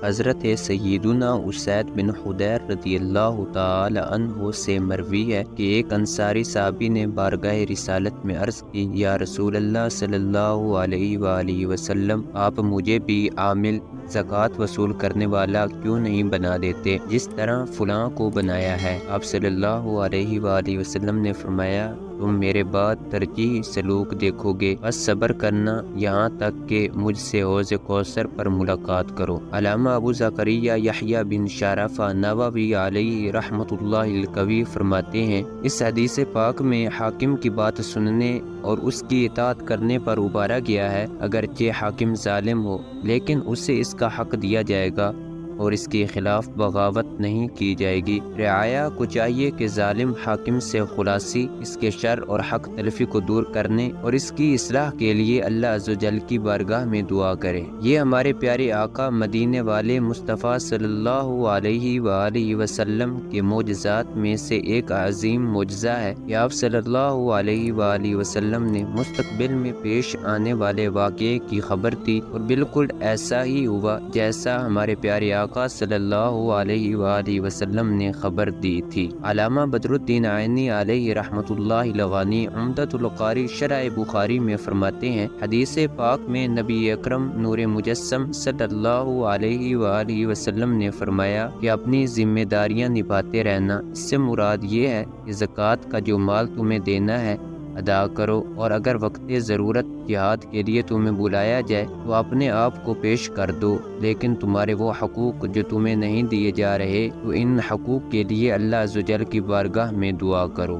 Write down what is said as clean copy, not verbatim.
حضرت سیدنا اسید بن حضیر رضی اللہ تعالی عنہ سے مروی ہے کہ ایک انصاری صحابی نے بارگاہ رسالت میں عرض کی، یا رسول اللہ صلی اللہ علیہ وآلہ وسلم، آپ مجھے بھی عامل زکوٰۃ وصول کرنے والا کیوں نہیں بنا دیتے جس طرح فلاں کو بنایا ہے؟ آپ صلی اللہ علیہ وآلہ وسلم نے فرمایا، تم میرے بعد ترجیحی سلوک دیکھو گے، بس صبر کرنا یہاں تک کہ مجھ سے حوض کوثر پر ملاقات کرو۔ علامہ ابو زکریا یحییٰ بن شرف نووی علیہ رحمۃ اللہ القوی فرماتے ہیں، اس حدیث پاک میں حاکم کی بات سننے اور اس کی اطاعت کرنے پر ابھارا گیا ہے۔ اگرچہ حاکم ظالم ہو لیکن اسے اس کا حق دیا جائے گا اور اس کے خلاف بغاوت نہیں کی جائے گی۔ رعایا کو چاہیے کہ ظالم حاکم سے خلاصی، اس کے شر اور حق تلفی کو دور کرنے اور اس کی اصلاح کے لیے اللہ عز و جل کی بارگاہ میں دعا کرے۔ یہ ہمارے پیارے آقا مدینے والے مصطفیٰ صلی اللہ علیہ وآلہ وسلم کے معجزات میں سے ایک عظیم معجزہ ہے کہ آپ صلی اللہ علیہ وآلہ وسلم نے مستقبل میں پیش آنے والے واقعے کی خبر دی اور بالکل ایسا ہی ہوا جیسا ہمارے پیارے آقا صلی اللہ علیہ وآلہ وسلم نے خبر دی تھی۔ علامہ بدر الدین عینی علیہ رحمۃ اللہ الغانی عمدۃ القاری شرح بخاری میں فرماتے ہیں، حدیث پاک میں نبی اکرم نور مجسم صلی اللہ علیہ وآلہ وسلم نے فرمایا کہ اپنی ذمہ داریاں نبھاتے رہنا۔ اس سے مراد یہ ہے کہ زکوٰۃ کا جو مال تمہیں دینا ہے ادا کرو، اور اگر وقت ضرورت جہاد کے لیے تمہیں بلایا جائے تو اپنے آپ کو پیش کر دو، لیکن تمہارے وہ حقوق جو تمہیں نہیں دیے جا رہے تو ان حقوق کے لیے اللہ عز و جل کی بارگاہ میں دعا کرو۔